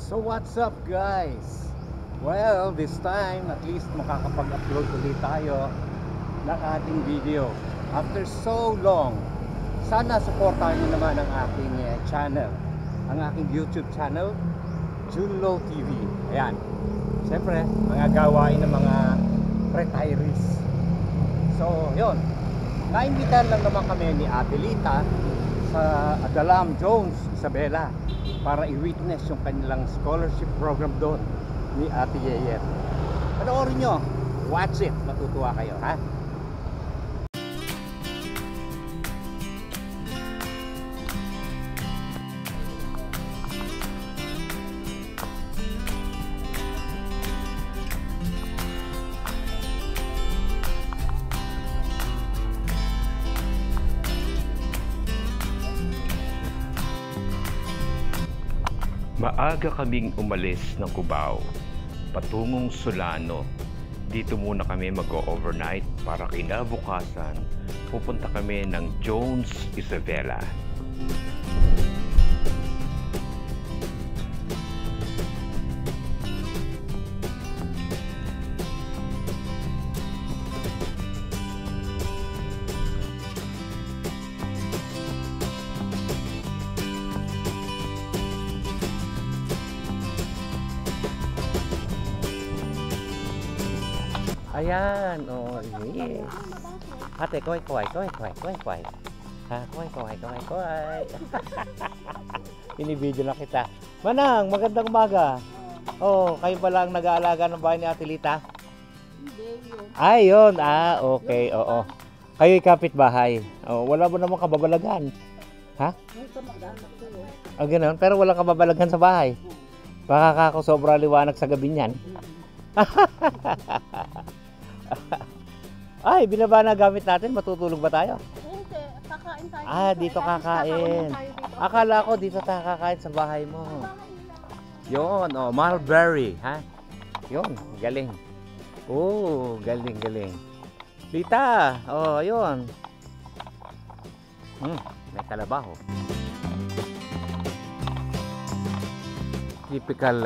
So what's up guys? Well, this time at least makakapag-upload ulit tayo ng ating video after so long. Sana supportahan niyo naman ang aking channel, ang aking YouTube channel, Junlo TV. Ayan, siyempre mga gawain ng mga retirees. So yun, naimbitan lang naman kami ni Adelita sa Adalam Jones Isabela para i-witness yung kanilang scholarship program doon ni Ate Yeyet. Panoorin nyo, watch it, matutuwa kayo, ha? Maaga kaming umalis ng Cubao, patungong Solano. Dito muna kami mag-overnight para kinabukasan pupunta kami ng Jones Isabela. Ayan, oh, yes. Ate, kuway. Ha, kuway. Binibidyo lang kita. Manang, magandang umaga. Oh, kayo pala ang nag-aalaga ng bahay ni Ate Lita? Hindi yun. Ay, yun. Ah, okay, oo. Kayo'y kapitbahay. Oh, wala mo namang kababalagan. Ha? May kamag-anak ko eh. Ah, ganun. Pero walang kababalagan sa bahay. Baka kako sobra liwanag sa gabi niyan. Ay, binaba na gamit natin. Matutulog ba tayo? Hindi, kakain tayo. Ah, dito kakain. Akala ko dito tayo kakain sa bahay mo. Yun, oh, mulberry, ha? Yun, galing. Oh, galing. Lita, oh, yun. May kalabaho. Typical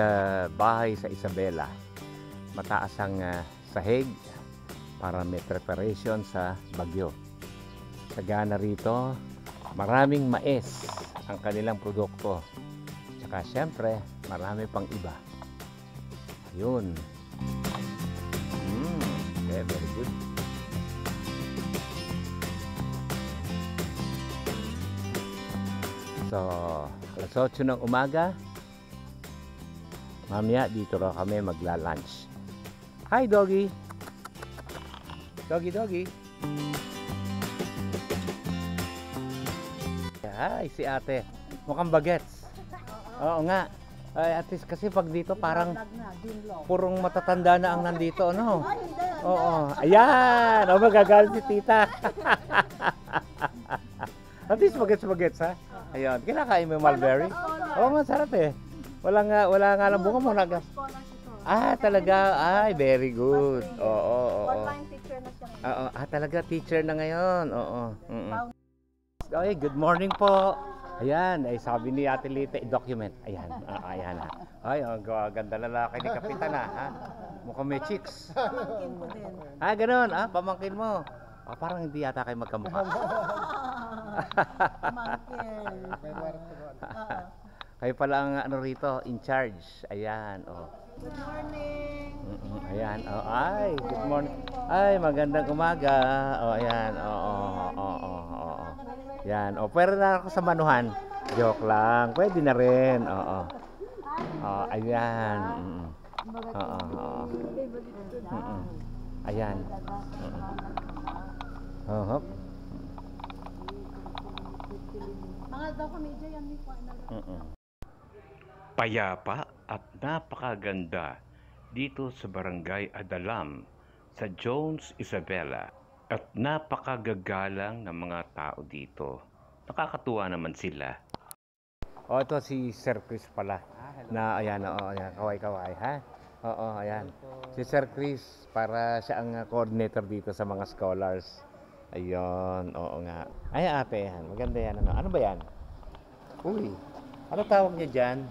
bahay sa Isabela. Mataas ang sahig para may preparation sa bagyo. Sagana rito, maraming mais ang kanilang produkto. Tsaka syempre, marami pang iba. Ayun. Okay, very good. So, alas 8 ng umaga, mamaya dito raw kami magla-lunch. Hi, doggy! Doggy. Hi, si ate. Mukhang bagets. Oo nga. Ay, at least kasi pag dito parang purong matatanda na ang nandito, ano? Oo. Ayan! O, magagalit si tita. At least bagets, ha? Ayun. Kinakain mo yung mulberry? Oo nga, sarap eh. Wala nga lang bunga mo. Ah, talaga. Ay, very good. Oo. Online teacher na siya. Oo, talaga teacher na ngayon. Oo. Okay, good morning po. Ayan, ay sabi ni Ate Lita, i-document. Ayan, ayan ha. Ay, ang ganda lalaki ni Kapitan ha. Mukhang may chicks. Pamangkin ko din. Ah, ganun. Ah, pamangkin mo. Ah, parang hindi yata kayo magkamukha. Pamangkin. Kayo pala ang ano rito, in charge. Ayan, oh. Good morning. Ayan, oh, ay, good morning. Ay, magandang umaga. Oh, ayan, oo. Yan, oh, pwede na ako sa manuhan. Joke lang, pwede na rin. Oo. Oh, ayan. Oo. Ayan. Hop. Mga daw kami dyan ni po. Payapa at napakaganda dito sa Barangay Adalam sa Jones Isabela at napakagagalang ng mga tao dito. Nakakatuwa naman sila. Oh, ito si Sir Chris pala. Na ayan, ayan, kaway, ha? Oo, ayan. Si Sir Chris para siya ang coordinator dito sa mga scholars. Ayun, oo nga. Ay, ate, yan. Maganda yan. Ano ba yan? Uy, ano tawag niya dyan?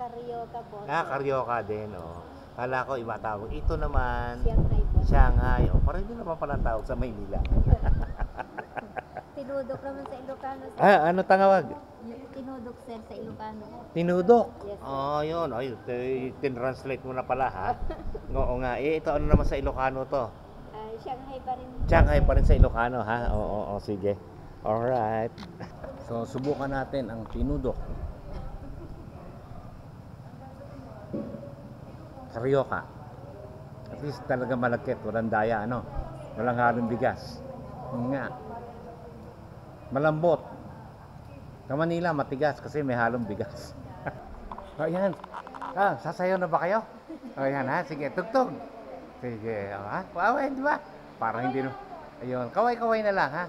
Carioca po. Carioca din, oh. Kala ko iba tawag. Ito naman, Shanghai po. Shanghai. Oh, parang din naman pala tawag sa Maynila. Tinudok naman sa Ilocano. Sir. Ano tawag? Tinudok, sir, sa Ilocano. Tinudok. Yes, sir. Oh, yun. Ay, tin-translate mo na pala, ha? Oo nga. Ito ano naman sa Ilocano to? Shanghai pa rin. Shanghai pa rin sa Ilocano, ha? Oo, sige. Alright. So, subukan natin ang tinudok. Carioca. At least talaga malagkit. Walang daya, ano? Walang halong bigas. Nga. Malambot. Sa Manila, matigas kasi may halong bigas. Ayan. Sasayaw na ba kayo? Ayan, ha? Sige, tugtog. Sige, ha? Wow, di ba? Parang hindi no. Ayun, kaway-kaway na lang, ha?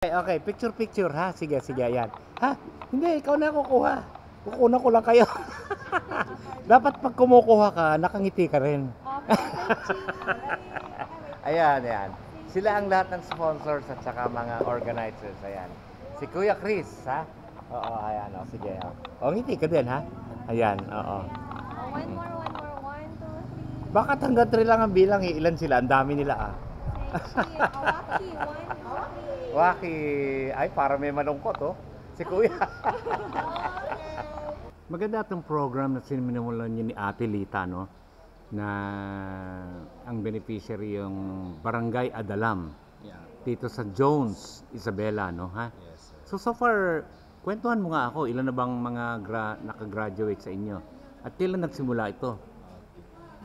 Okay, picture, ha? Sige, ayan. Ha? Hindi, ikaw na kukuha. Kukunan ko lang kayo. Dapat pag kumukuha ka, nakangiti ka rin. Ayan. Sila ang lahat ng sponsors at saka mga organizers. Ayan. Si Kuya Chris, ha? Oo, ayan. O, sige. O, ngiti ka din, ha? Ayan, oo. One more. 1, 2, 3. Bakit hanggang 3 lang ang bilang? Ilan sila? Ang dami nila, ah. Awaki, 1, 2, 3. Waki. Ay, para may malungkot, oh. Si Kuya. Maganda itong program na sinimulan niyo ni Ate Lita, no? Na ang beneficiary yung Barangay Adalam. Yeah. Dito sa Jones, Isabela, no? Ha? Yes, sir. So far, kwentuhan mo nga ako, ilan na bang mga nakagraduate sa inyo? At kailan nagsimula ito?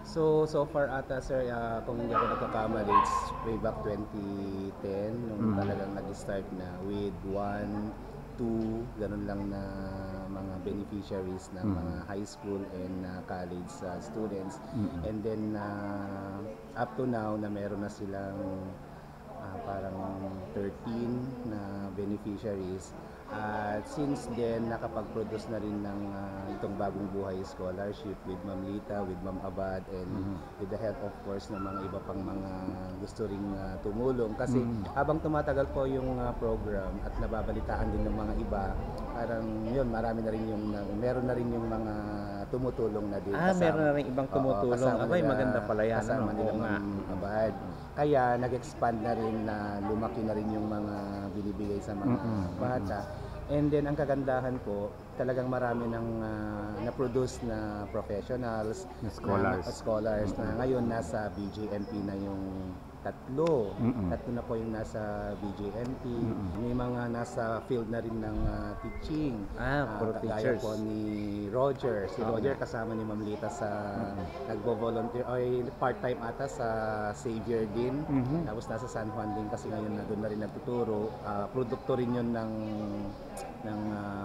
So far ata sir, kung hindi ako nagkakamali, it's way back 2010 nung talagang nag-start na with 1, 2, ganun lang na mga beneficiaries ng mga high school and college students. And then up to now na meron na silang parang 13 na beneficiaries. At since then, nakapag-produce na rin ng itong Bagong Buhay Scholarship with Ma'am Lita, with Ma'am Abad, and with the help of course ng mga iba pang mga gusto ring tumulong. Kasi habang tumatagal po yung program at nababalitaan din ng mga iba, parang yun, meron na rin yung mga tumutulong na din. Meron na rin ibang tumutulong. Abay, maganda pala yan. Kasama ano? nila Oo nga. Ma'am Abad. Kaya nag-expand na rin na lumaki na rin yung mga binibigay sa mga bata. And then ang kagandahan po, talagang marami ng na-produce na professionals, scholars na ngayon nasa BJMP na yung tatlo na po yung nasa BJMP. May mga nasa field na rin ng teaching. Puro Kagaya teachers. po ni Roger. Si Roger kasama ni Ma'am Lita sa nagbo-volunteer o part-time ata sa Xavier din. Tapos nasa San Juan din kasi ngayon na doon na rin nagtuturo. Produkto rin yun ng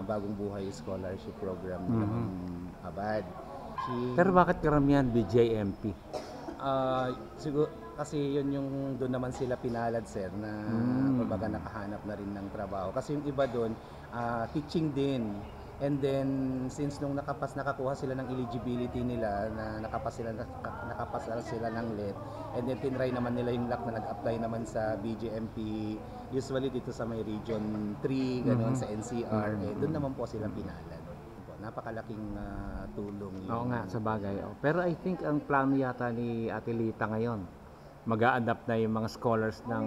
Bagong Buhay Scholarship Program ni Ma'am Abad. Pero bakit karamihan BJMP? Siguro kasi yun yung doon naman sila pinalad sir na kumbaga nakahanap na rin ng trabaho. Kasi yung iba doon teaching din. And then since nung nakakuha sila ng eligibility nila na nakapasa sila ng LET, and then tinry naman nila yung luck na nag-apply naman sa BJMP, usually dito sa may region 3 ganoon sa NCR, doon naman po silang pinalad. Napakalaking tulong yun. Oo nga, sa bagay. Pero I think ang plano yata ni Ate Lita ngayon, mag-a-adapt na yung mga scholars ng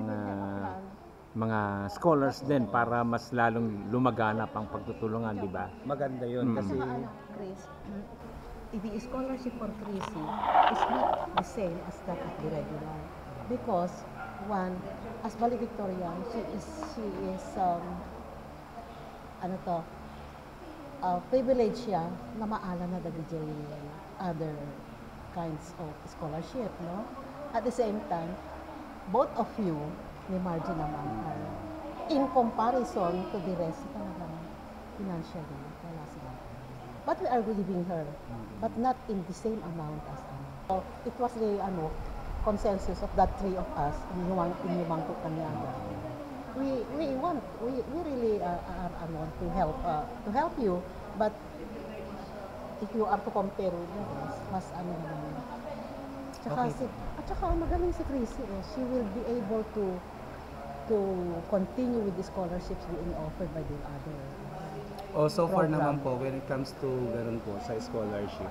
mga scholars din para mas lalong lumaganap ang pagtutulungan, di ba? Maganda yun kasi Chris, the scholarship for Chrissy is not the same as that of the regular. Because, one, as valedictorian, she is privilege siya na maala na DJ other kinds of scholarship, no? At the same time, both of you, ni Margie naman, are in comparison to the rest, talagang financially, wala sila. But we are giving her, but not in the same amount as ano. So, it was the consensus of that three of us, inyumangkot kanyaga. We really want to help you, but if you are to compare with the rest, mas ano naman. At saka magaling si Chrissy she will be able to continue with the scholarships being offered by the other Oh, so far program? naman po, when it comes to ganun po sa scholarship,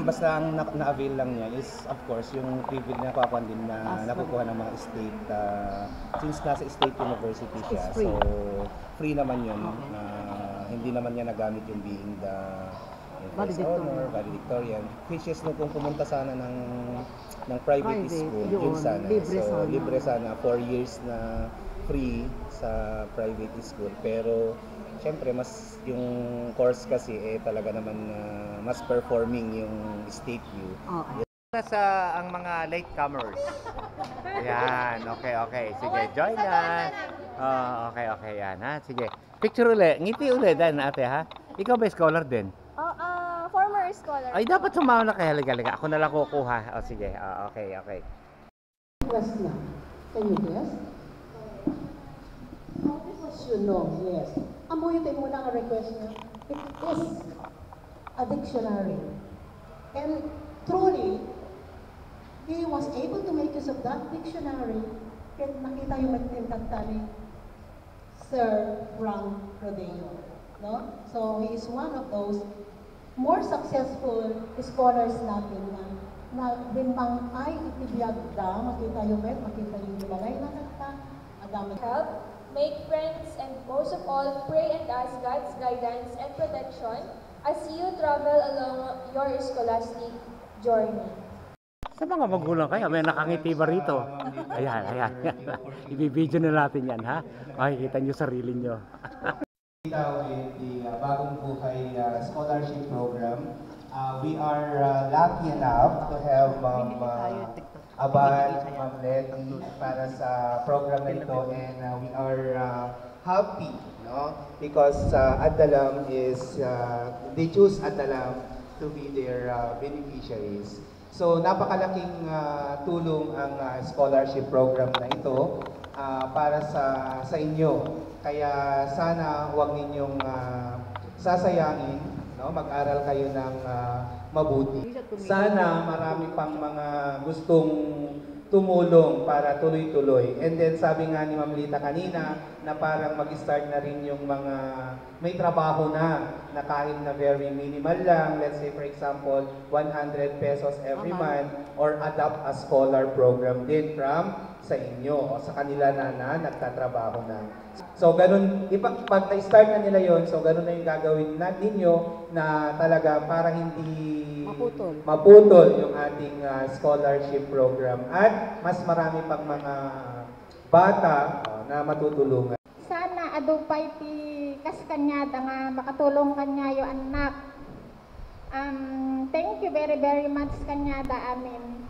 basta ang na-avail lang niya is, of course, yung privilege na nakukuha din na nakukuha ng mga state, since nasa state university siya, It's free. so free naman yun. Okay. Hindi naman niya nagamit yung being the first Valedictorian. honor, valedictorian, which is nung kung pumunta sana ng private school, yun yun, sana. libre So, sana. libre sana, 4 years na free sa private school, pero syempre mas yung course kasi talaga naman mas performing yung state view. Okay. Sa ang mga latecomers. Ayan, okay. Sige, join na. Oh, okay, yan ha. Sige. Picture uli. Ngiti uli dan ate ha. Ikaw ba scholar din? Former scholar. Ay, dapat sumama na kaya. Halika. Ako na lang kukuha. O, sige. Okay. Request na. Can you guess? Because you know, yes. Amoy mo lang ang request niya. It is a dictionary. And truly, he was able to make use of that dictionary. Kaya nakita yung magtintagta ni Sir Frank Rodeo. No? So, he is one of those more successful scholars natin na bimbang ay itibiyag da, makita yung makita yung limalay na nagta, agamit. Help, make friends, and most of all, pray and ask God's guidance and protection as you travel along your scholastic journey. Sa mga magulang kayo, may nakangiti ba rito? Ayan. Ibibideo na natin yan ha. Makikita nyo sarili nyo. With the Bagong Buhay Scholarship Program, we are lucky enough to have Abad, Ma'am Letty para sa program na ito, and we are happy, no? Because Adalam is, they choose Adalam to be their beneficiaries. So napakalaking tulong ang scholarship program na ito para sa inyo. Kaya sana huwag ninyong sasayangin, no? Mag-aral kayo ng mabuti. Sana marami pang mga gustong tumulong para tuloy-tuloy. And then sabi nga ni Ma'am Lita kanina na parang mag-start na rin yung mga may trabaho na kahit na very minimal lang. Let's say for example, 100 pesos every month, or adopt a scholar program din from sa inyo o sa kanila na nagtatrabaho na. So ganun, pag na-start na nila yon, so ganun na yung gagawin ninyo na talaga para hindi maputol yung ating scholarship program at mas marami pang mga bata na matutulungan. Sana adupay ti kas kanyada nga makatulong kanya yung anak. Thank you very very much kanyada, amin.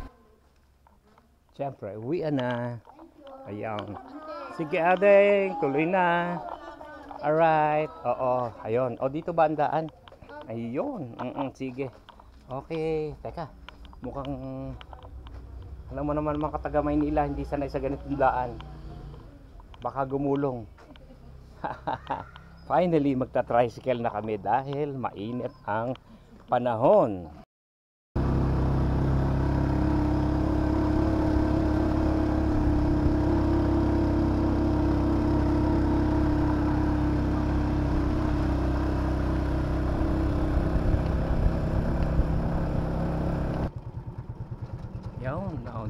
Siyempre, uwian na. Ayan. Sige, adeng. Tuloy na. Alright. Oo. Ayun. O, dito ba ang daan? Ayun. Sige. Okay. Teka. Mukhang... Alam mo naman mga kataga Maynila, hindi sanay sa ganitong daan. Baka gumulong. Finally, magta-tricycle na kami dahil mainit ang panahon.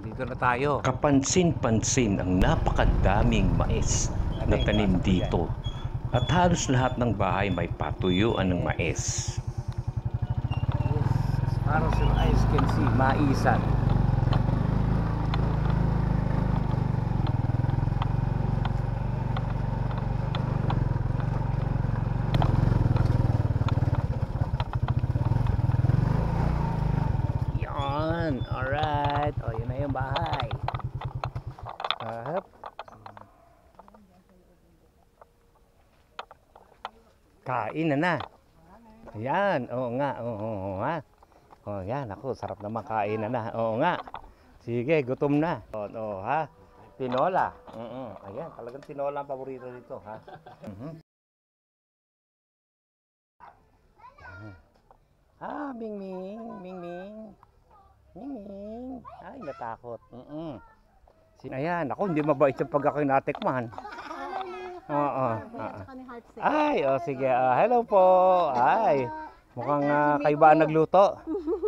Dito na tayo. Kapansin-pansin ang napakadaming mais na tanim dito. At halos lahat ng bahay may patuyuan ng mais. As far as your eyes can see, maisan. Yan, alright. O, yun na yung bahay. Kain na. Ayan, oo nga, oo nga. Oh, yan, ako, sarap na makain na. Oo nga. Sige, gutom na. Oo, ha. Tinola. Ayan, talagang tinola ang paborito dito, ha. Mingming. Ay, natakot. Ayan, ako, hindi mabait yung pag ako'y natikman. Oo. At saka ni Heart Safe. Ay, sige. Hello po. Ay, mukhang kayo ba ang nagluto?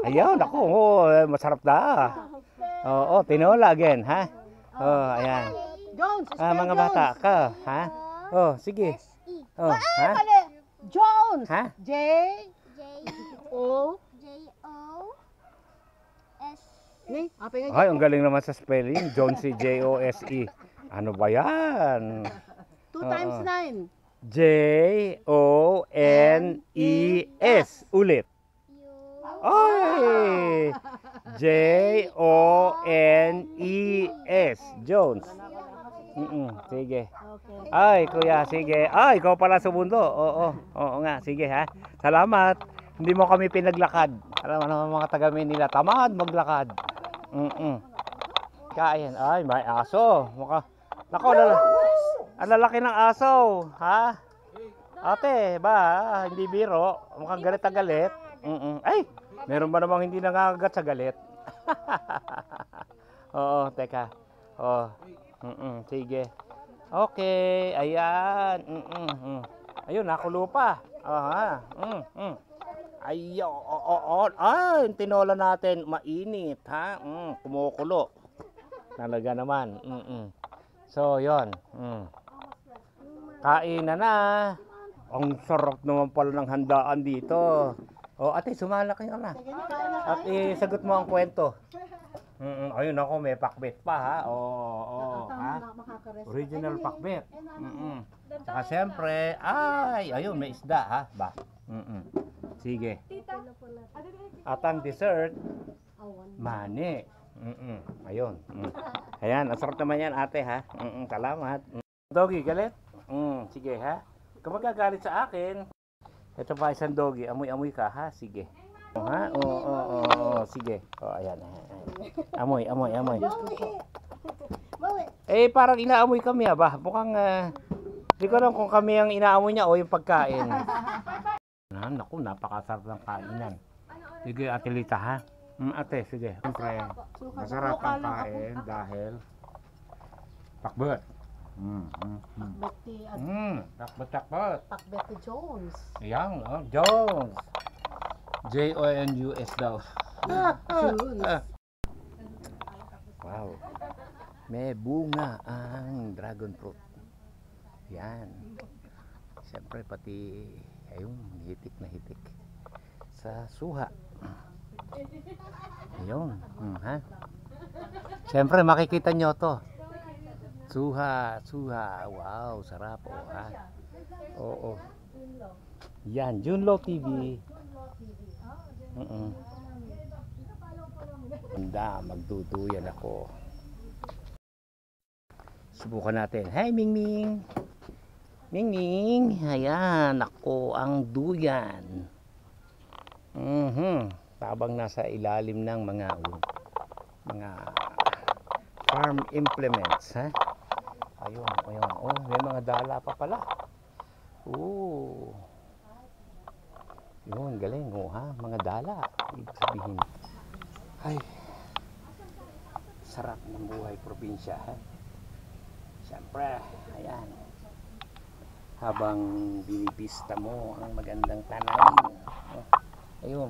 Ayun, ako. Masarap na. Oo, tinola again, ha? Ayan. Jones, Mga bata ka, ha? Sige. Ha? Jones. Ha? J O J-O-S. Ni, apa nga? Ay, ang galing naman sa spelling. Jose, J-O-S-E. Ano ba yan? 2 times 9. J-O-N-E-S. Ulit. Ay! J-O-N-E-S. Jones. Sige. Okay. Ay, kuya, sige. Ay, ikaw pala sa mundo. Oo nga. Sige, ha. Salamat. Hindi mo kami pinaglakad. Alam mo naman mga taga Manila, tamad maglakad. Kain. Ay, may aso. Nako, ang lalaki ng aso. Ha? Ate, ba? Hindi biro. Mukhang galit na galit. Ay, meron ba namang hindi nangangagat sa galit? Oo, teka. Sige. Okay, ayan. Ayun, nakulo pa. Ayun, ay, tinola natin, mainit, ha? Kumukulo. Talaga naman. So, yon. Kain na. Ang sarap naman pala ng handaan dito. Ate, sumala kayo na. At sagot mo ang kwento. Ayun ako, may pakbet pa, ha? Ha? Original pakbet. Saka siyempre, ayun, may isda, ha? Ba? Sige. At ang dessert, mani. Ayun. Ayan, ang sarap naman yan, ate, ha? Salamat. Doggy, galit? Sige, ha? Kung magagalit sa akin, ito pa isang doggy, amoy-amoy ka, ha? Sige. Ha? Sige. Ayan. Amoy. Parang inaamoy kami, ha? Ba? Mukhang, di ko alam kung kami ang inaamoy niya o yung pagkain. Naku, napakasarap ng kainan. Sige, Ate Lita, ha? Ate, sige. Siyempre, masarap ang kain dahil pakbet. Pakbet. Pakbet Jones. Ayan, Jones. J-O-N-U-S daw. Jones. Wow. May bunga ang dragon fruit. Yan. Siyempre, pati, ayun, hitik na hitik. Sa suha. Ayun. Ha? Siyempre, makikita nyo to. Suha. Wow, sarap. Ha? Oo. Yan, Junlo TV. Handa, magduduyan ako. Subukan natin. Hi, Mingming. Mingming. Ayan, ako ang duyan. Tabang nasa ilalim ng mga farm implements, ha? Ayun. May mga dala pa pala. Yun, galing, ha? Mga dala. Ibig sabihin, ay, sarap ng buhay probinsya, ha? Siyempre, ayan. Habang binibista mo ang magandang tanawin. Ayun.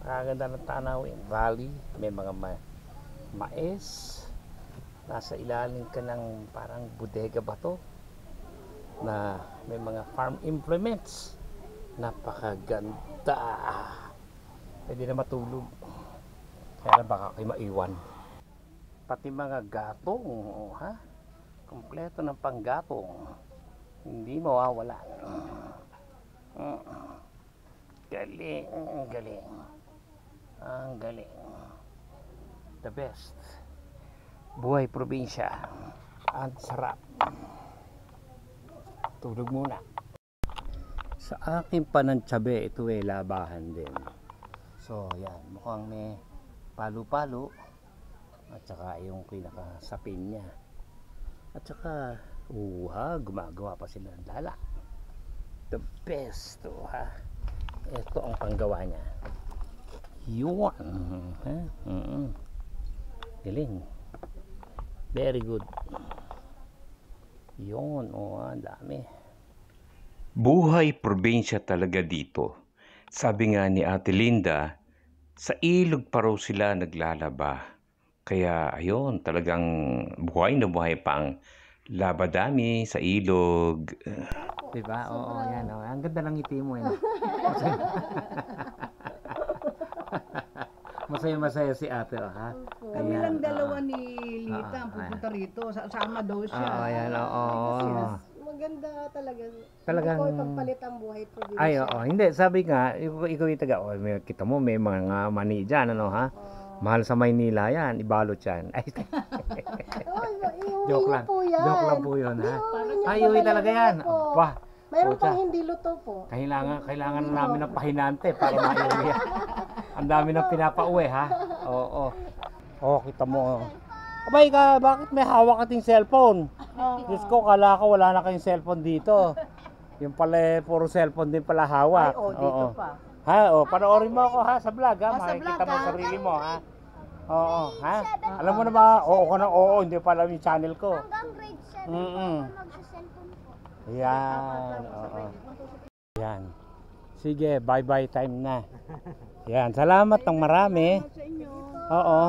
Maganda ng tanawin. Valley, may mga mais. Nasa ilalim ka ng parang bodega ba to? Na may mga farm implements. Napakaganda. Pwede na matulog. Kaya baka kayo maiwan. Pati mga gatong, ha? Kompleto ng panggatong. Hindi mawawala. Galing. Ang galing. The best. Buhay probinsya. Ang sarap. Tulog muna. Sa aking panantsabe, ito ay labahan din. So, yan. Mukhang may palo-palo. At saka yung pinakasapin niya. At saka, gumagawa pa sila ng dala. The best, ha? Ito ang panggawa niya. Yun. Ha? Galing. Very good. Yun, ang dami. Buhay probinsya talaga dito. Sabi nga ni Ate Linda, sa ilog pa raw sila naglalaba. Kaya ayun, talagang buhay na buhay pa ang labadami sa ilog. Diba? Oo, yan. Oh. Ang ganda ng ngiti mo. Masaya-masaya si ate, ha? Kami lang dalawa ni Lita ang pupunta rito. Sama daw siya. Oo, yan. Oo. Maganda talaga. Talagang... Ikaw pagpalit ang buhay probinsya. Ay, oo. Hindi, sabi nga, ikaw yung taga, kita mo, may mga mani dyan, ano, ha? Mahal sa Maynila yan, ibalot yan. Ay, joke lang. Po yan. Joke lang po yun, ha? Ay, iuwi talaga yan. Aba. Mayroon pang hindi luto po. Kailangan na namin ng pahinante para maiuwi yan. Ang dami nang pinapauwi, ha? Oo. Oh, kita mo. Abay ka, bakit may hawak kating cellphone? Diyos ko, kala ko wala na kayong cellphone dito. Yung pala, puro cellphone din pala hawak. Ay, dito pa. Ha, panoorin mo ako ha, sa vlog ha. Makikita mo sarili mo ha. Oo, ha? Alam mo na ba, oo ko na, oo, hindi pala yung channel ko. Hanggang grade 7 magsa-cellphone po. Yan, oo. Yan. Sige, bye-bye time na. Yan, salamat ng marami. Oo.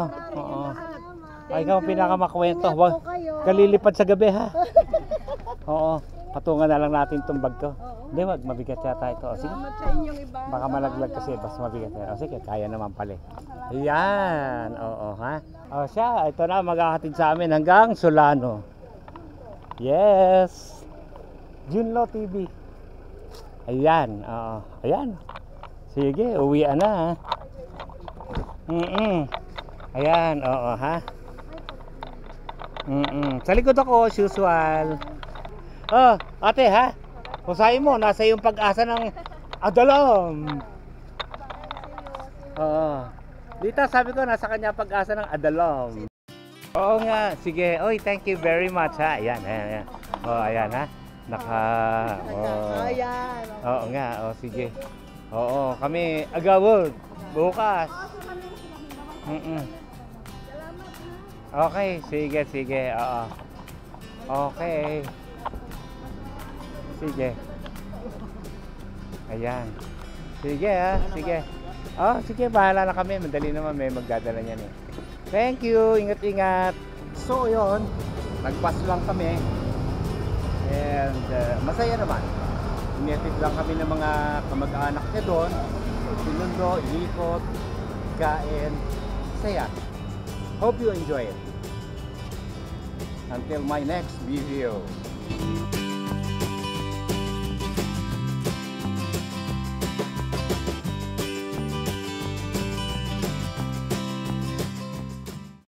Ay, ikaw ang pinakamakwento. Huwag kalilipad sa gabi ha. Oo, patungan na lang natin itong bag ko. Hindi, wag, mabigat yata ito. O, sige. Salamat sa inyong iba. Baka malaglag kasi, basta mabigat yan. O, sige, kaya naman pala. Yan, oo ha. O siya, ito na, magkakatid sa amin hanggang Solano. Yes. Junlo TV. Ayan, oo. Ayan. Sige, uwian na ha. Ayan, oo ha. Sa likod ako, as usual. Oh, ate ha. Husayin mo, nasa yung pag-asa ng Adalam. Oo. Dito sabi ko, nasa kanya pag-asa ng Adalam. Oo nga, sige. Oy, thank you very much ha. Ayan, ayan. Oh, ayan ha. Ayan. Oo nga, sige. Oo, kami agawod bukas. Okay, sige. Oo. Okay. Sige. Ayan. Sige ha, sige. Oh, sige, bahala na kami. Madali naman, may magdadala niyan eh. Thank you, ingat-ingat. So, yun. Nag-bus lang kami. And masaya naman. Inetid lang kami ng mga kamag-anak niya doon. Sinundo, iikot, kain. Saya. Hope you enjoy it. Until my next video.